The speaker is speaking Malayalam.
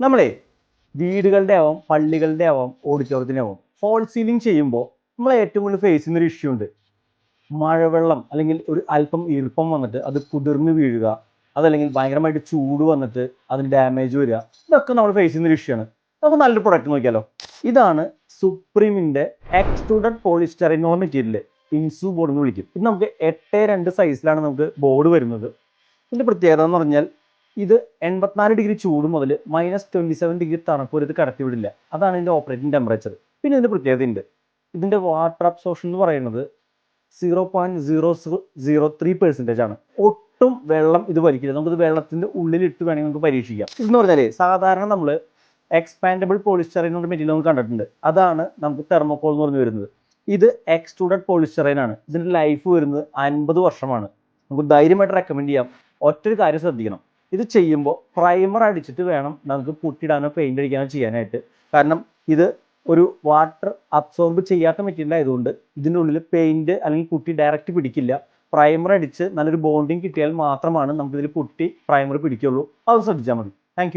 നമ്മളെ വീടുകളുടെ ആവാം, പള്ളികളുടെ ആവാം, ഓഡിറ്റോറിയത്തിൻ്റെ ആവാം, ഫോൾ സീലിംഗ് ചെയ്യുമ്പോൾ നമ്മൾ ഏറ്റവും കൂടുതൽ ഫേസ് ചെയ്യുന്ന ഒരു ഇഷ്യൂ ഉണ്ട്. മഴവെള്ളം അല്ലെങ്കിൽ ഒരു അല്പം ഈർപ്പം വന്നിട്ട് അത് കുതിർന്ന് വീഴുക, അതല്ലെങ്കിൽ ഭയങ്കരമായിട്ട് ചൂട് വന്നിട്ട് അതിന് ഡാമേജ് വരിക. ഇതൊക്കെ നമ്മൾ ഫേസ് ചെയ്യുന്ന ഒരു ഇഷ്യൂ ആണ്. നമുക്ക് നല്ലൊരു പ്രൊഡക്റ്റ് നോക്കിയാലോ. ഇതാണ് സുപ്രീമിൻ്റെ എക്സ്ട്രൂഡഡ് പോളിസ്റ്ററിനോൾ മെറ്റീരിയൽ, ഇൻസു ബോർഡ് എന്ന് വിളിക്കും. ഇത് നമുക്ക് 8:2 സൈസിലാണ് നമുക്ക് ബോർഡ് വരുന്നത്. ഇതിൻ്റെ പ്രത്യേകത എന്ന് പറഞ്ഞാൽ ഇത് 84 ഡിഗ്രി ചൂട് മുതൽ -27 ഡിഗ്രി തണുപ്പ് വരെ ഇത് കടത്തിവിടില്ല. അതാണ് ഇതിൻ്റെ ഓപ്പറേറ്റിംഗ് ടെമ്പറേച്ചർ. പിന്നെ ഇതിൻ്റെ പ്രത്യേകതയുണ്ട്, ഇതിൻ്റെ വാട്ടർ അബ്സോർപ്ഷൻ എന്ന് പറയുന്നത് 0.003% ആണ്. ഒട്ടും വെള്ളം ഇത് വലിക്കില്ല. നമുക്കിത് വെള്ളത്തിൻ്റെ ഉള്ളിലിട്ട് വേണമെങ്കിൽ നമുക്ക് പരീക്ഷിക്കാം. ഇതെന്ന് പറഞ്ഞാൽ സാധാരണ നമ്മൾ എക്സ്പാൻഡബിൾ പോളിസ്റ്ററൈൻ എന്ന മെറ്റീരിയൽ നമുക്ക് കണ്ടിട്ടുണ്ട്. അതാണ് നമുക്ക് തെർമോകോൾ എന്ന് പറഞ്ഞു വരുന്നത്. ഇത് എക്സ്ട്രൂഡഡ് പോളിസ്റ്ററൈൻ ആണ്. ഇതിൻ്റെ ലൈഫ് വരുന്നത് 50 വർഷമാണ്. നമുക്ക് ധൈര്യമായിട്ട് റെക്കമെൻഡ് ചെയ്യാം. ഒറ്റൊരു കാര്യം ശ്രദ്ധിക്കണം, ഇത് ചെയ്യുമ്പോൾ പ്രൈമർ അടിച്ചിട്ട് വേണം നമുക്ക് പുട്ടിടാനോ പെയിൻ്റ് അടിക്കാനോ ചെയ്യാനായിട്ട്. കാരണം ഇത് ഒരു വാട്ടർ അബ്സോർബ് ചെയ്യാത്ത മെറ്റീരിയൽ ആയതുകൊണ്ട് ഇതിൻ്റെ ഉള്ളിൽ പെയിൻറ്റ് അല്ലെങ്കിൽ പുട്ടി ഡയറക്റ്റ് പിടിക്കില്ല. പ്രൈമർ അടിച്ച് നല്ലൊരു ബോണ്ടിങ് കിട്ടിയാൽ മാത്രമാണ് നമുക്കിതിൽ പുട്ടി പ്രൈമർ പിടിക്കുള്ളൂ. അത് ശ്രദ്ധിച്ചാൽ മതി. താങ്ക്